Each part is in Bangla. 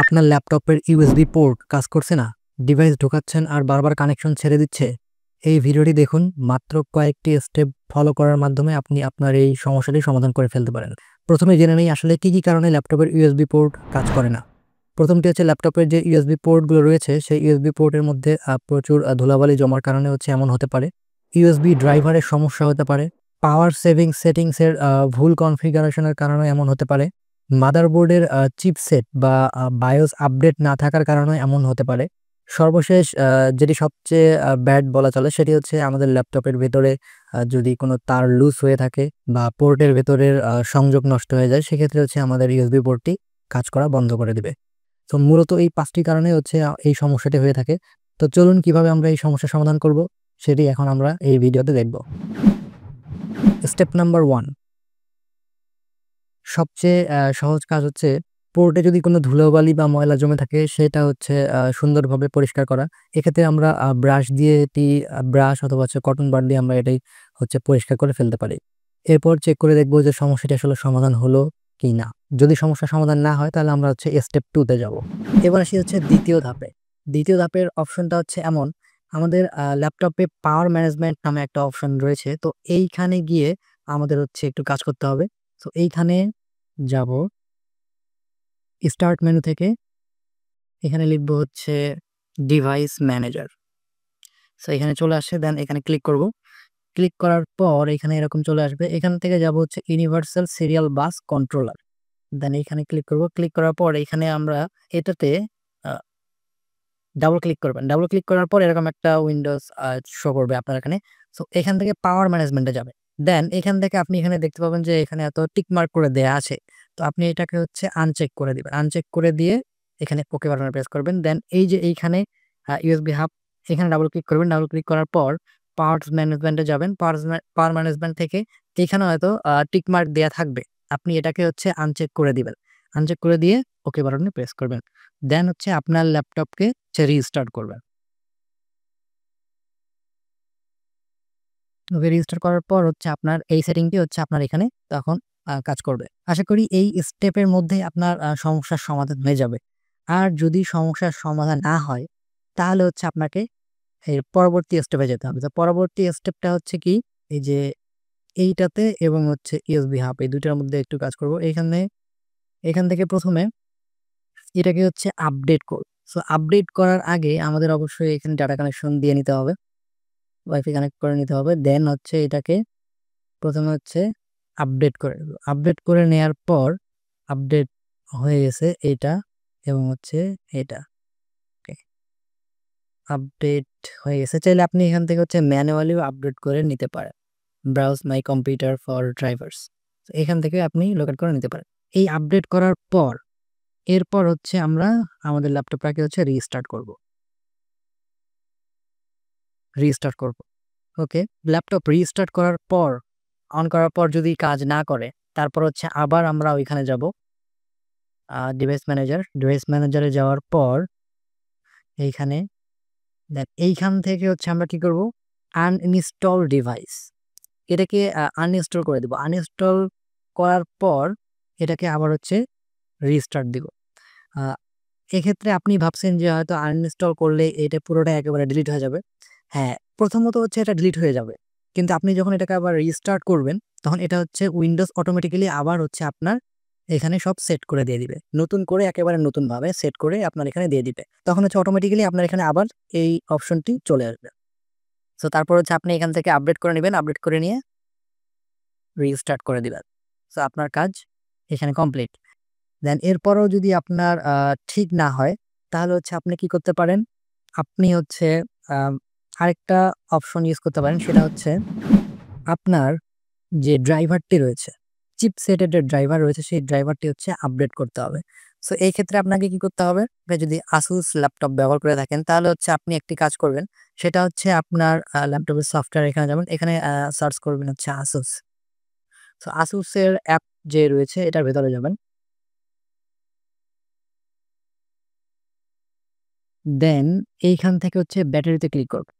আপনার ল্যাপটপের ইউএসবি পোর্ট কাজ করছে না, ডিভাইস ঢোকাচ্ছেন আর বারবার কানেকশন ছেড়ে দিচ্ছে। এই ভিডিওটি দেখুন, মাত্র কয়েকটি স্টেপ ফলো করার মাধ্যমে আপনি আপনার এই সমস্যাটি সমাধান করে ফেলতে পারেন। প্রথমে জেনে নেই আসলে কি কি কারণে ল্যাপটপের ইউএসবি পোর্ট কাজ করে না। প্রথমটি হচ্ছে ল্যাপটপের যে ইউএসবি পোর্টগুলো রয়েছে সেই ইউএসবি পোর্টের মধ্যে প্রচুর ধুলাবালি জমার কারণে হচ্ছে এমন হতে পারে। ইউএসবি ড্রাইভারের সমস্যা হতে পারে। পাওয়ার সেভিং সেটিংসের ভুল কনফিগারেশনের কারণে এমন হতে পারে। মাদারবোর্ডের চিপসেট বা বায়োস আপডেট না থাকার কারণে এমন হতে পারে। সর্বশেষ যেটি সবচেয়ে ব্যাড বলা চলে সেটি হচ্ছে আমাদের ল্যাপটপের ভেতরে যদি কোনো তার লুজ হয়ে থাকে বা পোর্টের ভেতরের সংযোগ নষ্ট হয়ে যায়, সেক্ষেত্রে হচ্ছে আমাদের ইউএসবি পোর্টটি কাজ করা বন্ধ করে দিবে। তো মূলত এই ৫টি কারণে হচ্ছে এই সমস্যাটি হয়ে থাকে। তো চলুন কিভাবে আমরা এই সমস্যার সমাধান করব সেটি এখন আমরা এই ভিডিওতে দেখব। স্টেপ নাম্বার 1, সবচেয়ে সহজ কাজ হচ্ছে পোর্টে যদি কোনো ধুলোবালি বা ময়লা জমে থাকে সেটা হচ্ছে সুন্দরভাবে পরিষ্কার করা। এক্ষেত্রে আমরা ব্রাশ দিয়ে ব্রাশ অথবা হচ্ছে কটন বাড দিয়ে আমরা এটাই হচ্ছে পরিষ্কার করে ফেলতে পারি। এরপর চেক করে দেখব যে সমস্যাটি আসলে সমাধান হলো কি না। যদি সমস্যার সমাধান না হয় তাহলে আমরা হচ্ছে স্টেপ 2 তে যাব। এবার আসি হচ্ছে দ্বিতীয় ধাপে। দ্বিতীয় ধাপের অপশনটা হচ্ছে এমন, আমাদের ল্যাপটপে পাওয়ার ম্যানেজমেন্ট নামে একটা অপশন রয়েছে। তো এইখানে গিয়ে আমাদের হচ্ছে একটু কাজ করতে হবে। তো এইখানে যাব, স্টার্ট মেনু থেকে এখানে লিখব হচ্ছে ডিভাইস ম্যানেজার। সো এখানে চলে আসে, দেন এখানে ক্লিক করব। ক্লিক করার পর এখানে এরকম চলে আসবে। এখান থেকে যাব হচ্ছে ইউনিভার্সাল সিরিয়াল বাস কন্ট্রোলার। দেন এখানে ক্লিক করব। ক্লিক করার পর এখানে আমরা এটাতে ডাবল ক্লিক করবেন। ডাবল ক্লিক করার পর এরকম একটা উইন্ডোজ শো করবে আপনার এখানে। সো এখান থেকে পাওয়ার ম্যানেজমেন্টে যাবে। দেন এখান থেকে আপনি এখানে দেখতে পাবেন যে এখানে এত টিক মার্ক করে দেয়া আছে। তো আপনি এটাকে হচ্ছে আনচেক করে দিবেন। আনচেক করে দিয়ে এখানে ওকে বাটনে প্রেস করবেন। দেন এই যে এইখানে ইউএসবি হাব, এখানে ডাবল ক্লিক করবেন। ডাবল ক্লিক করার পর পাওয়ার ম্যানেজমেন্টে যাবেন। পাওয়ার ম্যানেজমেন্ট থেকে এখানে হয়তো টিক মার্ক দেয়া থাকবে। আপনি এটাকে হচ্ছে আনচেক করে দিবেন। আনচেক করে দিয়ে ওকে বাটনে প্রেস করবেন। দেন হচ্ছে আপনার ল্যাপটপকে রিস্টার্ট করবেন। ওকে রেজিস্টার করার পর হচ্ছে আপনার এই সেটিংটি হচ্ছে আপনার এখানে তখন কাজ করবে। আশা করি এই স্টেপের মধ্যেই আপনার সমস্যার সমাধান হয়ে যাবে। আর যদি সমস্যার সমাধান না হয় তাহলে হচ্ছে আপনাকে এর পরবর্তী স্টেপে যেতে হবে। তো পরবর্তী স্টেপটা হচ্ছে কি, এই যে এইটাতে এবং হচ্ছে ইউএসবি হাব, এই ২ টার মধ্যে একটু কাজ করব। এখান থেকে ১ম এ এটাকে হচ্ছে আপডেট করব। সো আপডেট করার আগে আমাদের অবশ্যই এখানে ডাটা কানেকশন দিয়ে নিতে হবে। ওয়াইফাই কানেক্ট করে নিতে হবে। দেন হচ্ছে এটাকে ১ম এ হচ্ছে আপডেট করে নেব। আপডেট করে নেয়ার পর আপডেট হয়ে গেছে এইটা এবং হচ্ছে এটা। ওকে, আপডেট হয়ে গেছে। চাইলে আপনি এখান থেকে হচ্ছে ম্যানুয়ালিও আপডেট করে নিতে পারেন। Browse my computer for drivers. এখান থেকে আপনি লোকেট করে নিতে পারেন। এই আপডেট করার পর এরপর হচ্ছে আমরা আমাদের ল্যাপটপটাকে হচ্ছে রিস্টার্ট করব। ওকে, ল্যাপটপ রিস্টার্ট করার পর অন করার পর যদি কাজ না করে তারপর হচ্ছে আবার আমরা ওইখানে যাব, ডিভাইস ম্যানেজারে যাওয়ার পর এইখানে দেন এইখান থেকে হচ্ছে আমরা কি করব, আনইনস্টল ডিভাইস, এটাকে আনইনস্টল করে দেব। আনইনস্টল করার পর এটাকে আবার হচ্ছে রিস্টার্ট দিব। এক্ষেত্রে আপনি ভাবছেন যে হয়তো আনইনস্টল করলে এটা পুরোটা একেবারে ডিলিট হয়ে যাবে। হ্যাঁ, প্রথমত হচ্ছে এটা ডিলিট হয়ে যাবে। কিন্তু আপনি যখন এটাকে আবার রিস্টার্ট করবেন তখন এটা হচ্ছে উইন্ডোজ অটোমেটিক্যালি আবার হচ্ছে আপনার এখানে সব সেট করে দিয়ে দিবে। নতুন করে একেবারে নতুনভাবে সেট করে আপনার এখানে দিয়ে দিবে। তখন হচ্ছে অটোমেটিক্যালি আপনার এখানে আবার এই অপশনটি চলে আসবে। সো তারপর হচ্ছে আপনি এখান থেকে আপডেট করে নিবেন। আপডেট করে নিয়ে রিস্টার্ট করে দিবেন। সো আপনার কাজ এখানে কমপ্লিট। দেন এরপরও যদি আপনার ঠিক না হয় তাহলে হচ্ছে আপনি কি করতে পারেন? আপনি হচ্ছে আ আরেকটা অপশন ইউজ করতে পারেন। সেটা হচ্ছে আপনার যে ড্রাইভারটি রয়েছে, চিপসেটের যে ড্রাইভার রয়েছে সেই ড্রাইভারটি হচ্ছে আপডেট করতে হবে। সো এই ক্ষেত্রে আপনাকে কি করতে হবে? আপনি যদি ASUS ল্যাপটপ ব্যবহার করে থাকেন তাহলে হচ্ছে আপনি একটি কাজ করবেন। সেটা হচ্ছে আপনার ল্যাপটপের সফটওয়্যার এখানে যাবেন। এখানে সার্চ করবেন হচ্ছে ASUS। সো ASUS এর অ্যাপ যে রয়েছে এটার ভেতরে যাবেন। দেন এইখান থেকে হচ্ছে ব্যাটারিতে ক্লিক করবেন।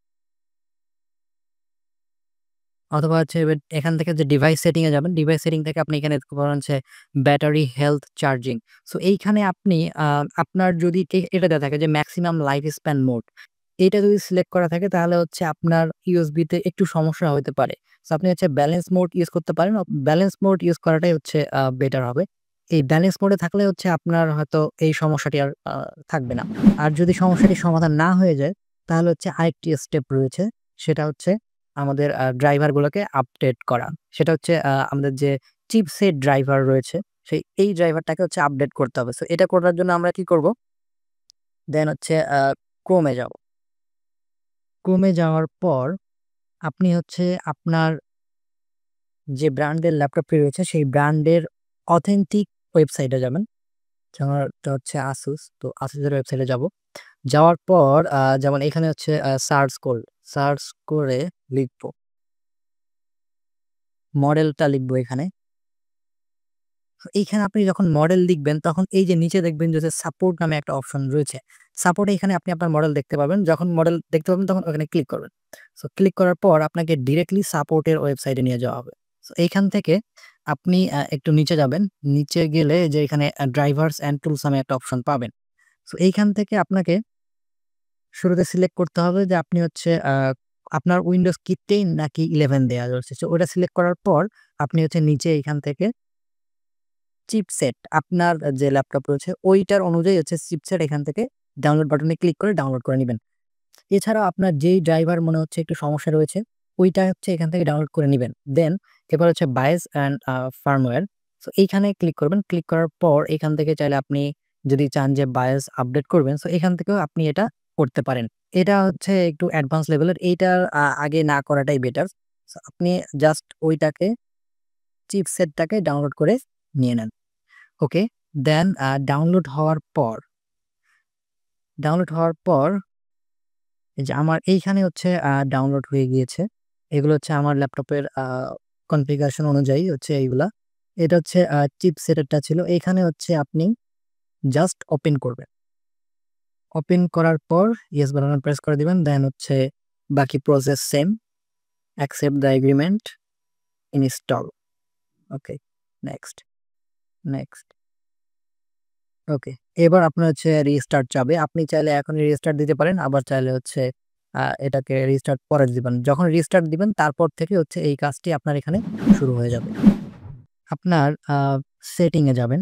অথবা হচ্ছে এখান থেকে যে ডিভাইস সেটিং এ যাবেন, ডিভাইস সেটিং থেকে আপনি এখানে দেখতে পারেন হচ্ছে ব্যাটারি হেলথ চার্জিং। সো এইখানে আপনি আপনার যদি এটা দেওয়া থাকে যে ম্যাক্সিমাম লাইফ স্প্যান মোড, এইটা যদি সিলেক্ট করা থাকে তাহলে হচ্ছে আপনার ইউএসবি তে একটু সমস্যা হতে পারে। সো আপনি হচ্ছে ব্যালেন্স মোড ইউজ করতে পারেন। ব্যালেন্স মোড ইউজ করাটাই হচ্ছে বেটার হবে। এই ব্যালেন্স মোডে থাকলে হচ্ছে আপনার হয়তো এই সমস্যাটি আর থাকবে না। আর যদি সমস্যাটির সমাধান না হয়ে যায় তাহলে হচ্ছে আরেকটি স্টেপ রয়েছে, সেটা হচ্ছে আমাদের ড্রাইভারগুলোকে আপডেট করা। সেটা হচ্ছে আমাদের যে চিপসেট ড্রাইভার রয়েছে, এই ড্রাইভারটাকে হচ্ছে আপডেট করতে হবে। সো এটা করার জন্য আমরা কি করব? দেন হচ্ছে ক্রোমে যাব। ক্রোমে যাওয়ার পর আপনি হচ্ছে আপনার যে ব্র্যান্ডের ল্যাপটপটি রয়েছে সেই ব্র্যান্ডের অথেন্টিক ওয়েবসাইটে যাবেন। যেমনটা হচ্ছে আসুস। তো আসুসের ওয়েবসাইটে যাব। যাওয়ার পর যেমন এখানে হচ্ছে সার্চ করে লিখব। মডেলটা লিখব এখানে। এইখানে আপনি যখন মডেল লিখবেন তখন এই যে নিচে দেখবেন যে সাপোর্ট নামে একটা অপশন রয়েছে। সাপোর্টে এখানে আপনি আপনার মডেল দেখতে পাবেন। যখন মডেল দেখতে পাবেন তখন ওখানে ক্লিক করবেন। সো ক্লিক করার পর আপনাকে ডিরেক্টলি সাপোর্টের ওয়েবসাইটে নিয়ে যাওয়া হবে। সো এইখান থেকে আপনি একটু নিচে যাবেন। নিচে গেলে যে এখানে ড্রাইভারস অ্যান্ড টুলস নামে একটা অপশন পাবেন। সো এইখান থেকে আপনাকে শুরুতে সিলেক্ট করতে হবে যে আপনি হচ্ছে আপনার উইন্ডোজ কি 10 নাকি 11 দেয়া রয়েছে। সো ওটা সিলেক্ট করার পর আপনি হচ্ছে নিচে এইখান থেকে চিপসেট আপনার যে ল্যাপটপ রয়েছে ওইটার অনুযায়ী হচ্ছে চিপসেট এখান থেকে ডাউনলোড বাটনে ক্লিক করে ডাউনলোড করে নিবেন। এছাড়াও আপনার যেই ড্রাইভার মনে হচ্ছে একটু সমস্যা রয়েছে ওইটা হচ্ছে এখান থেকে ডাউনলোড করে নিবেন। দেন এবার হচ্ছে বায়োস অ্যান্ড ফার্মওয়্যার। সো এইখানে ক্লিক করবেন। ক্লিক করার পর এখান থেকে চাইলে আপনি যদি চান যে বায়োস আপডেট করবেন, সো এখান থেকেও আপনি এটা করতে পারেন। এটা হচ্ছে একটু অ্যাডভান্স লেভেলের। এইটার আগে না করাটাই বেটার। সো আপনি জাস্ট ওইটাকে চিপসেটটাকে ডাউনলোড করে নিয়ে নেন। ওকে, দেন ডাউনলোড হওয়ার পর এই যে আমার এইখানে হচ্ছে ডাউনলোড হয়ে গিয়েছে। এগুলো হচ্ছে আমার ল্যাপটপের কনফিগারেশন অনুযায়ী হচ্ছে এইগুলা। এটা হচ্ছে চিপসেটেরটা ছিল। এখানে হচ্ছে আপনি জাস্ট ওপেন করবেন। ওপেন করার পর ইয়েস বাটনে প্রেস করে দিবেন। দেন হচ্ছে বাকি process same. Accept the agreement, install. Okay, next, next. Okay. এবার আপনার হচ্ছে রিস্টার্ট চাবে। আপনি চাইলে এখনই রিস্টার্ট দিতে পারেন। আবার চাইলে হচ্ছে এটাকে রিস্টার্ট পরে দিবেন। যখন রিস্টার্ট দিবেন তারপর থেকে হচ্ছে এই কাজটি আপনার এখানে শুরু হয়ে যাবে। আপনার সেটিং এ যাবেন।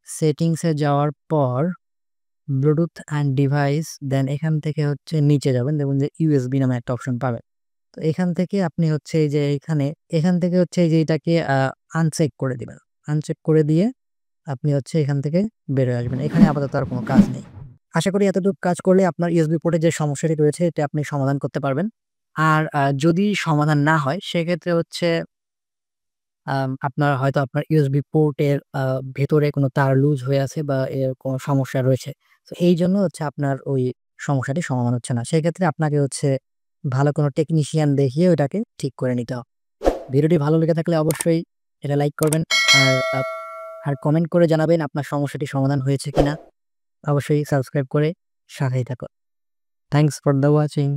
সেটিংস এ যাওয়ার পর ব্লুটুথ অ্যান্ড ডিভাইস, দেন এখান থেকে হচ্ছে নিচে যাবেন। দেখুন যে ইউএসবি নামে একটা অপশন পাবেন। তো এখান থেকে আপনি হচ্ছে এই যে এখান থেকে হচ্ছে এই যে এটাকে আনচেক করে দিবেন। আনচেক করে দিয়ে আপনি হচ্ছে এখান থেকে বের হয়ে আসবেন। এখানে আপাতত আর কোনো কাজ নেই। আশা করি এতটুকু কাজ করলে আপনার ইউএসবি পোর্টে যে সমস্যাটি রয়েছে এটা আপনি সমাধান করতে পারবেন। আর যদি সমাধান না হয় সেক্ষেত্রে হচ্ছে আপনার হয়তো আপনার ইউএসবি পোর্টের ভেতরে কোনো তার লুজ হয়ে আছে বা এর কোনো সমস্যা রয়েছে। তো এইজন্য হচ্ছে আপনার ওই সমস্যাটি সমাধান হচ্ছে না। সেক্ষেত্রে আপনাকে হচ্ছে ভালো কোনো টেকনিশিয়ান দেখিয়ে ওটাকে ঠিক করে নিতে হবে। ভিডিওটি ভালো লেগে থাকলে অবশ্যই এটা লাইক করবেন। আর আর কমেন্ট করে জানাবেন আপনার সমস্যাটি সমাধান হয়েছে কিনা। অবশ্যই সাবস্ক্রাইব করে সাথেই থাকুন। Thanks for the watching.